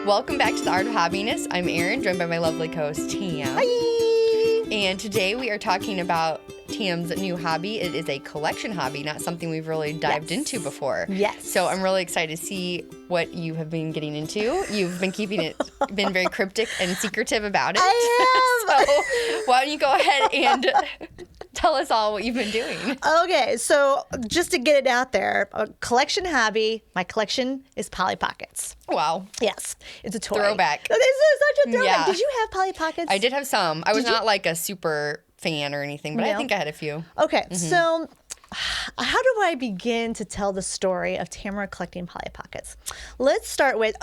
Welcome back to the Art of Hobbiness. I'm Erin, joined by my lovely co-host, Tam. Hi! And today we are talking about Tam's new hobby. It is a collection hobby, not something we've really dived into before. Yes. So I'm really excited to see what you have been getting into. You've been keeping it, been very cryptic and secretive about it. I am. So why don't you go ahead and tell us all what you've been doing. Okay, so just to get it out there, a collection hobby, my collection is Polly Pockets. Wow. Yes, it's a toy. Throwback. This is such a throwback. Yeah. Did you have Polly Pockets? I did have some. I was not like a super fan or anything, but I think I had a few. Okay, so how do I begin to tell the story of Tamara collecting Polly Pockets? Let's start with,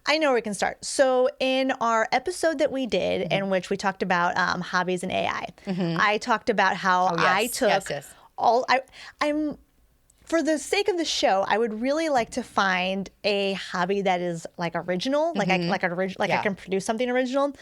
I know where we can start. So in our episode that we did, in which we talked about hobbies and AI, I talked about how I took I'm for the sake of the show, I would really like to find a hobby that is like original, I can produce something original.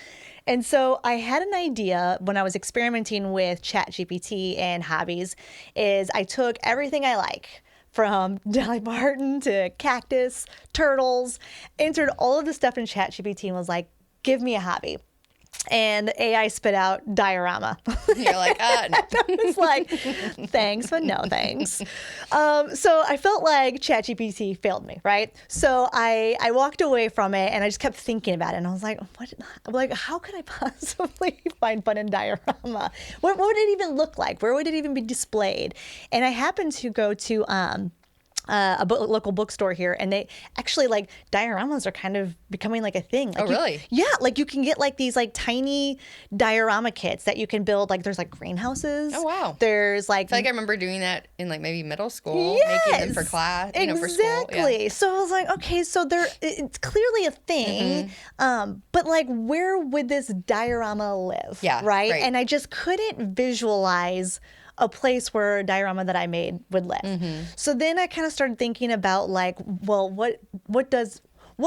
And so I had an idea when I was experimenting with ChatGPT and hobbies is I took everything I like from Dolly Parton to cactus, turtles, entered all of the stuff in ChatGPT and was like, give me a hobby. And AI spit out diorama. You're like, no. It's like, thanks, but no thanks. So I felt like ChatGPT failed me, right? So I walked away from it and I just kept thinking about it. And I was like, how could I possibly find fun in diorama? What would it even look like? Where would it even be displayed? And I happened to go to local bookstore here, and they actually dioramas are kind of becoming like a thing. Really? Yeah, you can get these tiny diorama kits that you can build. There's greenhouses. Oh wow. There's I feel like I remember doing that in maybe middle school, yes, making them for class, exactly. For school. Yeah. So I was like, okay, so it's clearly a thing, but where would this diorama live? Yeah, right. And I just couldn't visualize a place where a diorama that I made would live. So then I kind of started thinking about what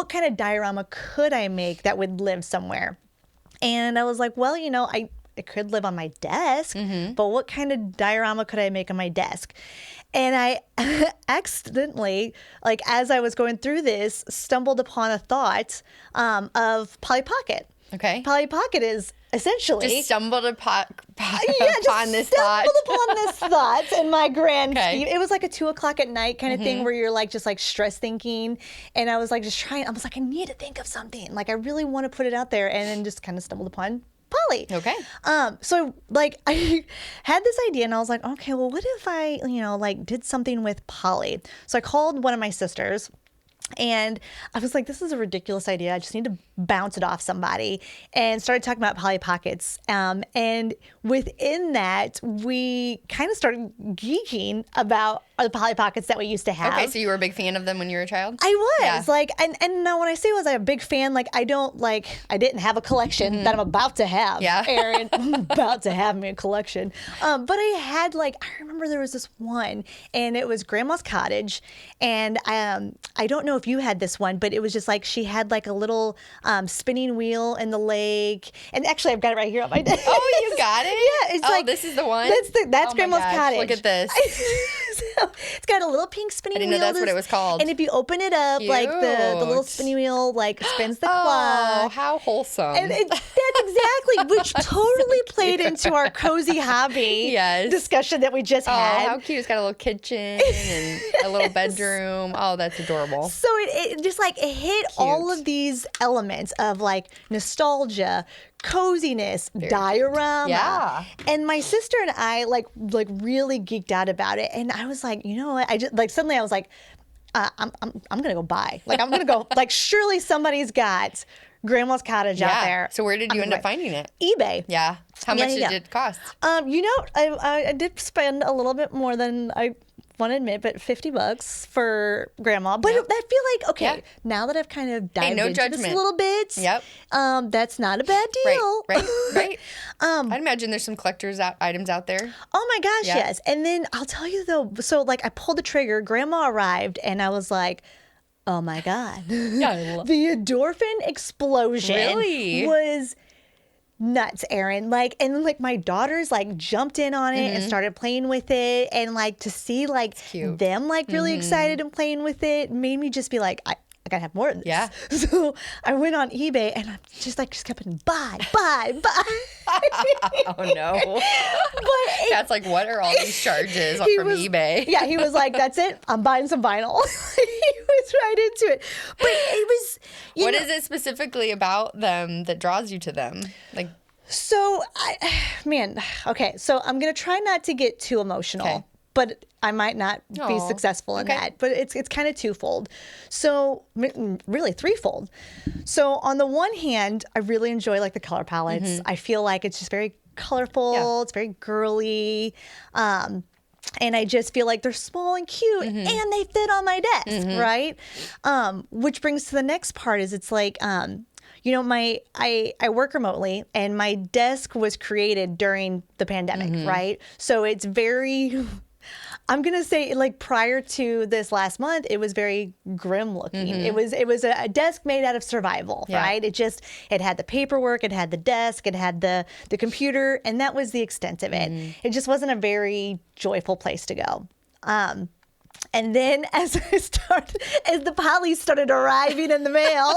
kind of diorama could I make that would live somewhere? And I was like, well, it could live on my desk, but what kind of diorama could I make on my desk? And I accidentally, as I was going through this, stumbled upon a thought of Polly Pocket. Okay. Polly Pocket is essentially just stumbled upon this thought in my grand scheme. Okay. It was like a 2:00 at night kind of thing where you're just stress thinking. And I was just trying, I was like, I need to think of something. I really want to put it out there, and then just kind of stumbled upon Polly. Okay. So I had this idea and I was like, okay, well, what if I, did something with Polly? So I called one of my sisters. And I was like, this is a ridiculous idea. I just need to bounce it off somebody, and started talking about Polly Pockets. And within that, we kind of started geeking about the Polly Pockets that we used to have. Okay, so you were a big fan of them when you were a child? I was. Yeah. And now when I say was I a big fan, I didn't have a collection that I'm about to have. Yeah. Erin, I'm about to have me a collection. But I had I remember there was this one, and it was Grandma's Cottage. And I don't know if you had this one, but it was just she had a little spinning wheel in the lake. And actually, I've got it right here on my desk. Oh, you got it? Yeah. It's this is the one? That's Grandma's Cottage. Look at this. So it's got a little pink spinning wheel. I didn't know that's what it was called. And if you open it up, the little spinning wheel spins the clock. Oh, how wholesome. And that's exactly, which totally played into our cozy hobby discussion that we just had. Oh, how cute. It's got a little kitchen and a little bedroom. Oh, that's adorable. So it just it hit all of these elements of nostalgia, coziness, diorama. Yeah. And my sister and I really geeked out about it. And I was like, you know what? I just suddenly I was like, I'm gonna go buy. I'm gonna go surely somebody's got Grandma's Cottage out there. So where did you end up finding it? eBay. Yeah. How much did it cost? I did spend a little bit more than I want to admit, but $50 for Grandma. But I feel now that I've kind of dived into this a little bit, that's not a bad deal. Right. I'd imagine there's some collector's items out there. Oh my gosh, yes. And then I'll tell you though, so I pulled the trigger, Grandma arrived, and I was like, oh my God. The endorphin explosion was nuts, Erin. My daughters jumped in on it and started playing with it, and to see them really excited and playing with it made me just be like, I I gotta have more of this. Yeah. So I went on eBay and I just kept buy. Oh no. But That's like, what are all these charges from eBay? Yeah, he was like, that's it. I'm buying some vinyl. He was right into it. But it was, What is it specifically about them that draws you to them? Like, so okay. So I'm going to try not to get too emotional. Okay. But I might not be successful in that. But it's kind of twofold. So really threefold. So on the one hand, I really enjoy like the color palettes. I feel like it's just very colorful. Yeah. It's very girly. And I just feel like they're small and cute and they fit on my desk, right? Which brings to the next part is it's like, you know, I work remotely and my desk was created during the pandemic, right? So it's very... I'm going to say, like, prior to this last month, it was very grim looking. It was a desk made out of survival, right? It had the paperwork, it had the desk, it had the computer, and that was the extent of it. It just wasn't a very joyful place to go. And then as the polys started arriving in the mail...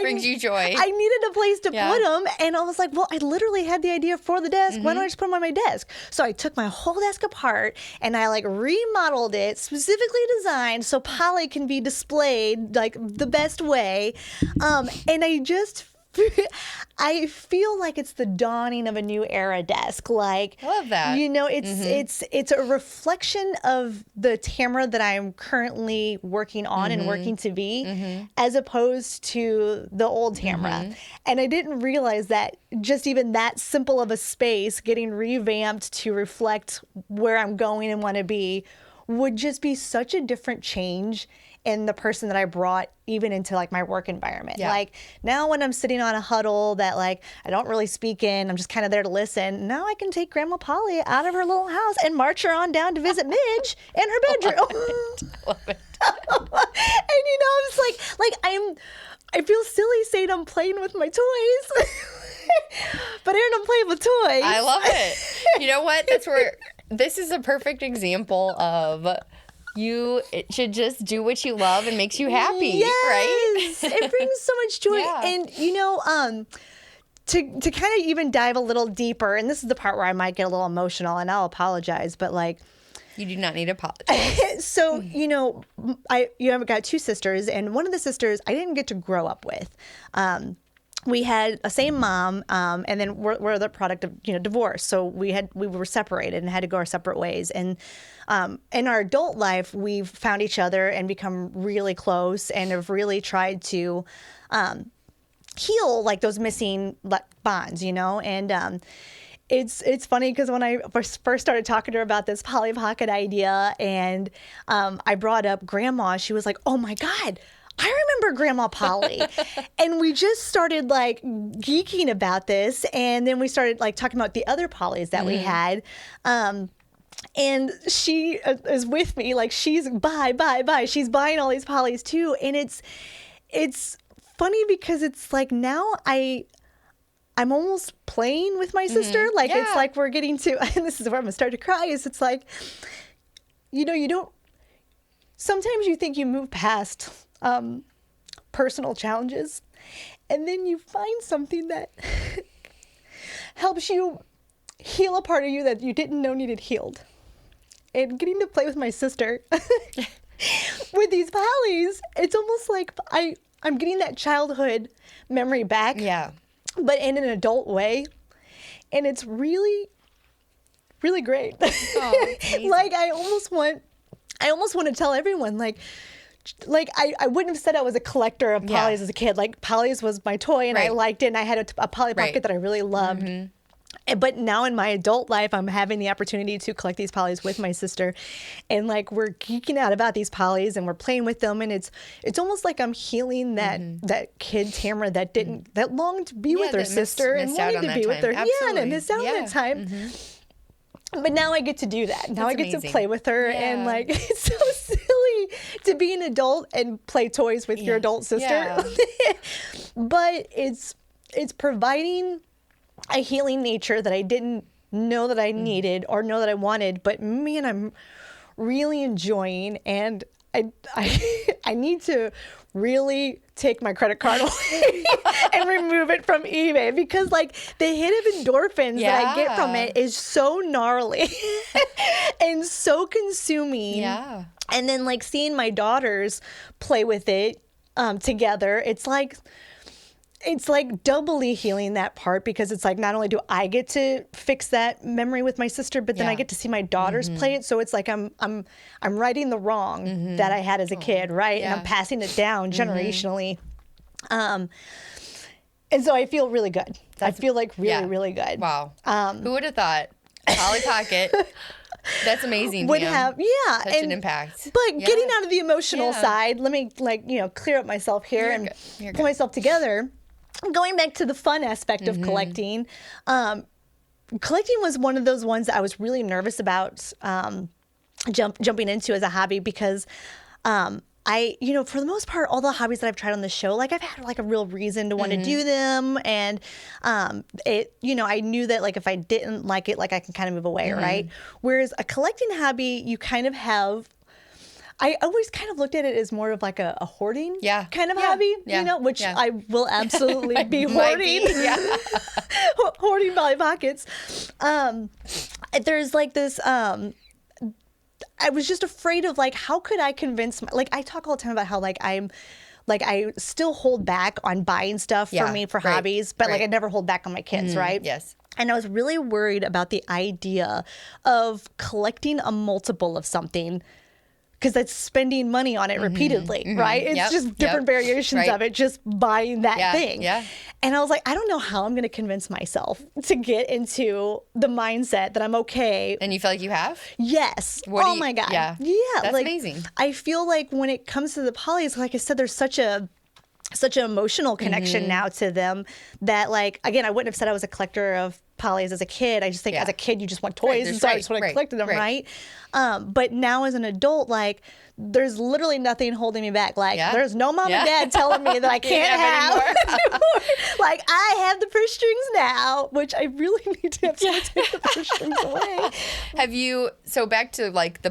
brings you joy. I needed a place to put them, and I was like, well, I literally had the idea for the desk. Why don't I just put them on my desk? So I took my whole desk apart, and I like remodeled it, specifically designed so poly can be displayed like the best way. And I feel like it's the dawning of a new era desk. Like, I love that. You know, it's a reflection of the Tamara that I'm currently working on and working to be, as opposed to the old Tamara. And I didn't realize that just even that simple of a space getting revamped to reflect where I'm going and want to be would just be such a different change in the person that I brought even into like my work environment. Yeah. Like now when I'm sitting on a huddle that like I don't really speak in, I'm just kind of there to listen. Now I can take Grandma Polly out of her little house and march her on down to visit Midge in her bedroom. Love it. And you know, it's like I feel silly saying I'm playing with my toys. But Aaron, I'm playing with toys. I love it. You know what? That's where this is a perfect example of it should just do what you love and makes you happy, right? It brings so much joy. Yeah. And, you know, to kind of even dive a little deeper, and this is the part where I might get a little emotional, and I'll apologize, but like... You do not need to apologize. So, you know, I've got two sisters, and one of the sisters I didn't get to grow up with. We had a same mom, and then we're the product of, you know, divorce. So we were separated and had to go our separate ways. And in our adult life, we've found each other and become really close, and have really tried to heal like those missing bonds, you know. And it's funny because when I first started talking to her about this Polly Pocket idea, and I brought up Grandma, she was like, "Oh my God, I remember Grandma Polly." And we just started like geeking about this. And then we started like talking about the other Pollys that we had. And she is with me, like she's buy. She's buying all these Pollys too. And it's funny because it's like now I'm almost playing with my sister. Like it's like we're getting to, and this is where I'm gonna start to cry, is it's like, you know, sometimes you think you move past personal challenges, and then you find something that helps you heal a part of you that you didn't know needed healed. And getting to play with my sister with these Pollys, it's almost like I'm getting that childhood memory back, but in an adult way, and it's really, really great. Oh, like I almost want to tell everyone, like I wouldn't have said I was a collector of Pollys as a kid. Like Pollys was my toy, and I liked it, and I had a Polly Pocket that I really loved. But now in my adult life, I'm having the opportunity to collect these Pollys with my sister, and like we're geeking out about these Pollys, and we're playing with them, and it's almost like I'm healing that kid Tamara that longed to be with her sister and wanted to be with her. Absolutely. Yeah, and I missed out on that time. But now I get to do that. Now I get to play with her, and like it's so silly to be an adult and play toys with your adult sister. But it's providing a healing nature that I didn't know that I needed or know that I wanted. But man, I'm really enjoying, and I need to really take my credit card away and remove it from eBay, because like the hit of endorphins that I get from it is so gnarly and so consuming. Yeah. And then like seeing my daughters play with it together, it's like doubly healing that part, because it's like not only do I get to fix that memory with my sister, but then I get to see my daughters play it. So it's like I'm righting the wrong that I had as a kid, right? And I'm passing it down generationally. And so I feel really good. I feel like really good. Wow. Who would have thought Polly Pocket? That's amazing. Would have such an impact. But getting out of the emotional side, let me clear up myself here and pull myself together. Going back to the fun aspect of collecting, collecting was one of those ones that I was really nervous about jumping into as a hobby, because I, for the most part, all the hobbies that I've tried on the show, like I've had like a real reason to want to do them. And I knew that like if I didn't like it, like I can kind of move away, right? Whereas a collecting hobby, you kind of have, I always kind of looked at it as more of like a hoarding kind of hobby, which I will absolutely be hoarding. Hoarding Polly Pockets. There's like this, I was just afraid of like, how could I convince, like I talk all the time about how like I still hold back on buying stuff for me for hobbies, but like I never hold back on my kids, right? Yes. And I was really worried about the idea of collecting a multiple of something, because that's spending money on it repeatedly, right? It's just different variations of it, just buying that thing. Yeah. And I was like, I don't know how I'm going to convince myself to get into the mindset that I'm okay. And you feel like you have? Yes. Oh my God. Yeah. That's like, amazing. I feel like when it comes to the polys, like I said, there's such an emotional connection now to them that, like, again, I wouldn't have said I was a collector of polys as a kid. I just think as a kid you just want toys, and so I just want to collect them, right? But now as an adult, like there's literally nothing holding me back. Like there's no mom and dad telling me that I can't have anymore. Like I have the purse strings now, which I really need to have someone take the purse strings away. Have you, so back to like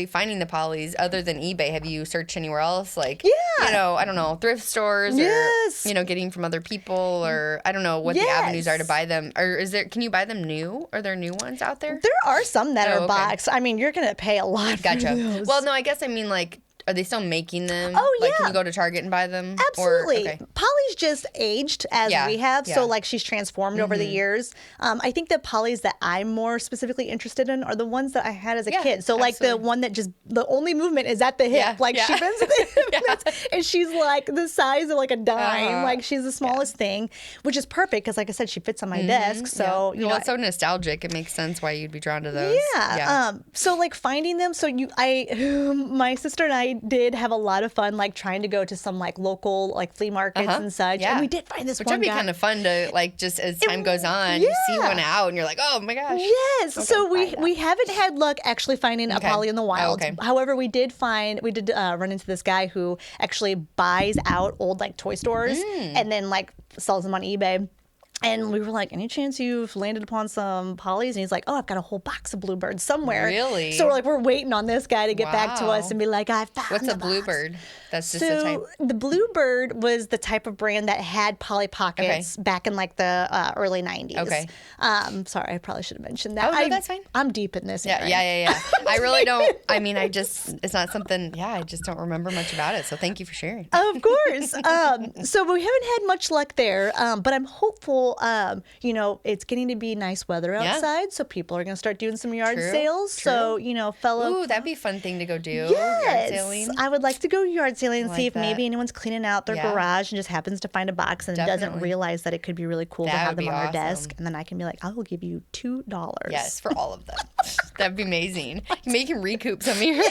finding the polys, other than eBay, have you searched anywhere else? Like, I don't know, thrift stores or, getting from other people, or I don't know what the avenues are to buy them. Or can you buy them new? Are there new ones out there? There are some that are boxed. I mean, you're going to pay a lot for those. Well, no, I guess I mean like, are they still making them? Oh, like, can you go to Target and buy them? Absolutely. Polly's just aged as we have. So, like, she's transformed over the years. I think the polys that I'm more specifically interested in are the ones that I had as a kid. So, like, the one that just, the only movement is at the hip. Like, she bends the hip, and she's, like, the size of, like, a dime. Like, she's the smallest thing, which is perft because, like I said, she fits on my desk. So, you know, it's so nostalgic. It makes sense why you'd be drawn to those. So, like, finding them. So, my sister and I did have a lot of fun, like trying to go to some like local like flea markets and such. And we did find this which one would be kind of fun to like, just as time goes on, you see one out and you're like, oh my gosh. Yes. Okay, so we haven't had luck actually finding a poly in the wild. However, we did run into this guy who actually buys out old like toy stores and then like sells them on eBay. And we were like, any chance you've landed upon some polys? And he's like, oh, I've got a whole box of bluebirds somewhere. Really? So we're waiting on this guy to get back to us and be like, I found What's a bluebird? That's just a type. The bluebird was the type of brand that had Polly Pockets back in like the early 90s. Okay. Sorry, I probably should have mentioned that. Oh, no, that's fine. I'm deep in this. Yeah. I really don't. I mean, it's not something. I just don't remember much about it. So thank you for sharing. Of course. So we haven't had much luck there, but I'm hopeful. It's getting to be nice weather outside, so people are going to start doing some yard sales. True. So fellow. Ooh, that'd be a fun thing to go do. Yes. Yard sailing. I would like to go yard sailing and see if maybe anyone's cleaning out their garage and just happens to find a box and doesn't realize that it could be really cool to have them on their desk, and then I can be like, I will give you $2. Yes, for all of them. That'd be amazing. You can recoup some of your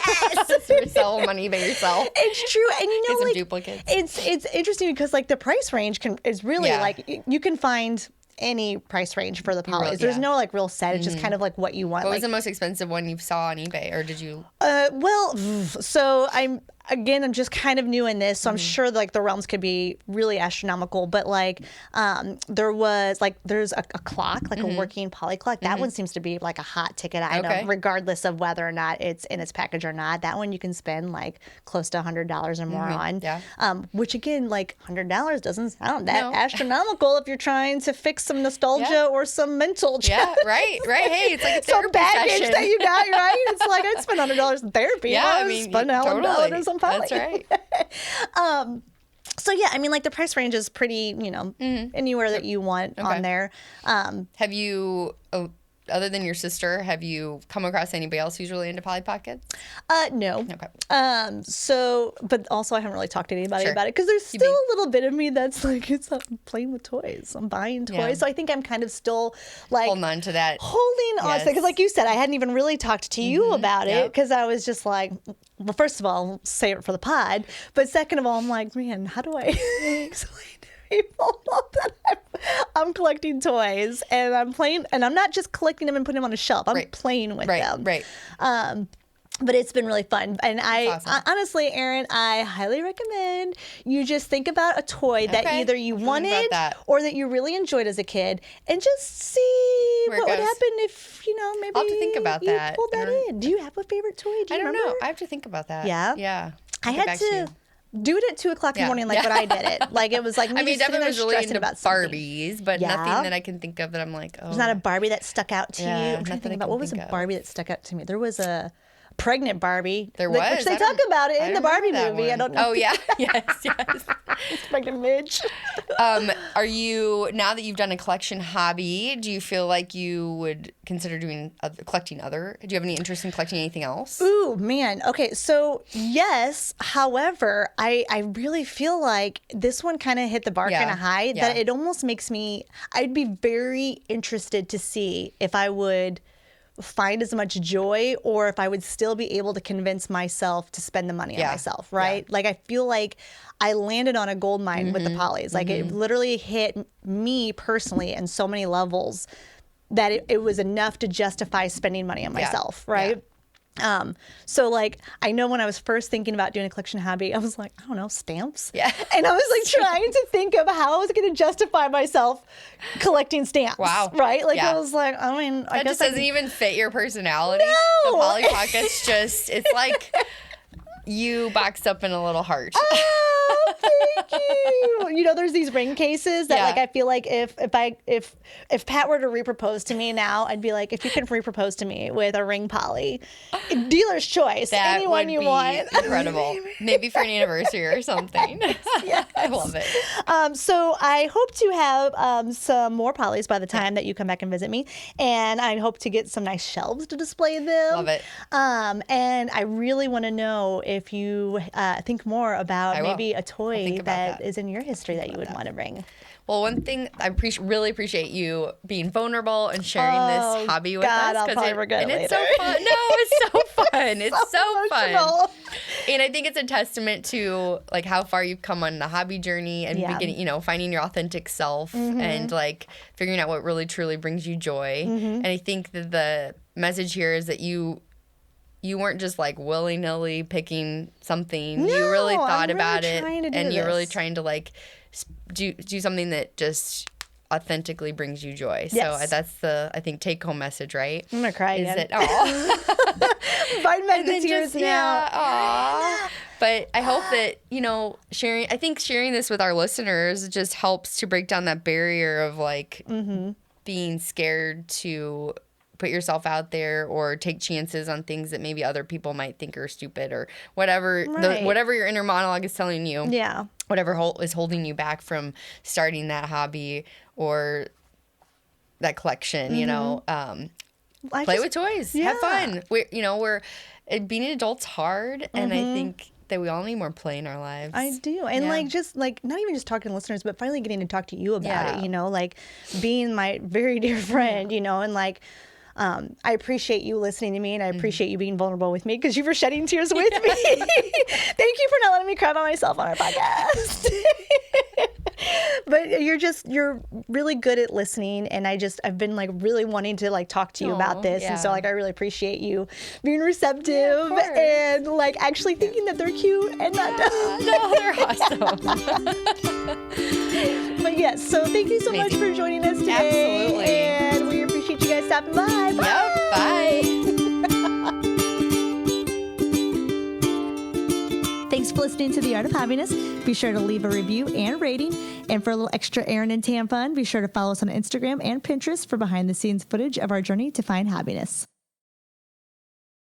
sell them on eBay yourself. It's true, and get some like duplicates. It's interesting because like the price range is really like you can find any price range for the polys. There's no like real set. It's just kind of like what you want. What was the most expensive one you saw on eBay, or did you? So again, I'm just kind of new in this, so I'm sure like the realms could be really astronomical. But like, there's a clock, like a working poly clock. That one seems to be like a hot ticket item, regardless of whether or not it's in its package or not. That one you can spend like close to $100 or more on. Yeah. Which again, like $100 doesn't sound that astronomical if you're trying to fix some nostalgia or some mental. Yeah, right. Hey, it's like a therapy baggage session. that you got, right? It's like I'd spend $100 in therapy. Yeah, I mean, spend $100 on poly. That's right. So yeah, I mean, like the price range is pretty, anywhere that you want on there. Have you, other than your sister, have you come across anybody else who's really into Polly Pockets? No. Okay. But also I haven't really talked to anybody about it because there's still a little bit of me that's like, I'm playing with toys. I'm buying toys. Yeah. So I think I'm kind of still like holding on to that. Holding on to that. Because like you said, I hadn't even really talked to you about it because I was just like, well, first of all, save it for the pod. But second of all, I'm like, man, how do I explain to people that I'm collecting toys and I'm playing, and I'm not just collecting them and putting them on a shelf. I'm playing with them. Right. But it's been really fun. And honestly, Erin, I highly recommend you just think about a toy that either you wanted or that you really enjoyed as a kid and just see what would happen if, maybe I'll have to think about that. Pulled that in. Do you have a favorite toy? I don't know. I have to think about that. Yeah? Yeah. I had to do it at 2 o'clock in the morning, like when I did it. Like it was like me just definitely was really into about Barbies, but nothing that I can think of that I'm like, oh. There's not a Barbie that stuck out to you. I'm trying to think about what was a Barbie that stuck out to me. There was a pregnant Barbie. There was. Which they talk about it in the Barbie movie. I don't know. Oh, yeah. Yes. It's pregnant Midge. Are you, now that you've done a collection hobby, do you feel like you would consider collecting other? Do you have any interest in collecting anything else? Ooh, man. Okay, so yes. However, I really feel like this one kind of hit the bar kind of high that it almost makes me, I'd be very interested to see if I would find as much joy or if I would still be able to convince myself to spend the money on myself, right? Yeah. Like I feel like I landed on a gold mine with the polys. Like it literally hit me personally in so many levels that it was enough to justify spending money on myself, right? So like I know when I was first thinking about doing a collection hobby, I was like, I don't know, stamps. Yeah. And I was like trying to think of how I was going to justify myself collecting stamps. Wow. Right? Like I was like, I mean, that just doesn't even fit your personality. No. The Polly Pockets just, it's like you boxed up in a little heart. Oh, thank you. There's these ring cases that like I feel like if Pat were to repropose to me now, I'd be like, if you can repropose to me with a ring poly, dealer's choice, that anyone you want. Incredible. Maybe for an anniversary or something. Yes. I love it. So I hope to have some more polys by the time that you come back and visit me, and I hope to get some nice shelves to display them. Love it. And I really want to know if you think more about maybe a toy that is in your history that you would want to bring. Well, one thing I really appreciate you being vulnerable and sharing this hobby with us. I'll probably regret it later. It's so fun. No, it's so fun. It's so fun. And I think it's a testament to like how far you've come on the hobby journey and beginning, finding your authentic self and like figuring out what really truly brings you joy. And I think that the message here is that you weren't just like willy-nilly picking something. No, you really thought about it and you're really trying to like do something that just authentically brings you joy. Yes. So that's the, I think, take-home message, right? I'm gonna cry again. Find my tears now. Yeah, but I hope that, sharing this with our listeners just helps to break down that barrier of like being scared to put yourself out there or take chances on things that maybe other people might think are stupid or whatever, whatever your inner monologue is telling you. Yeah. Whatever is holding you back from starting that hobby or that collection, play with toys, have fun. We're being an adult's hard, and I think that we all need more play in our lives. I do. And not even just talking to listeners, but finally getting to talk to you about it, like being my very dear friend, and like, I appreciate you listening to me, and I appreciate you being vulnerable with me because you were shedding tears with me. Thank you for not letting me cry by myself on our podcast. But you're really good at listening, and I've been like really wanting to like talk to you about this, and so like I really appreciate you being receptive and like actually thinking that they're cute and not dumb. No, they're awesome. But yes, so thank you so much for joining us today. Absolutely. And we appreciate you guys stopping by. Bye. Yep, bye. Thanks for listening to The Art of Happiness. Be sure to leave a review and rating. And for a little extra Erin and Tam fun, be sure to follow us on Instagram and Pinterest for behind the scenes footage of our journey to find happiness.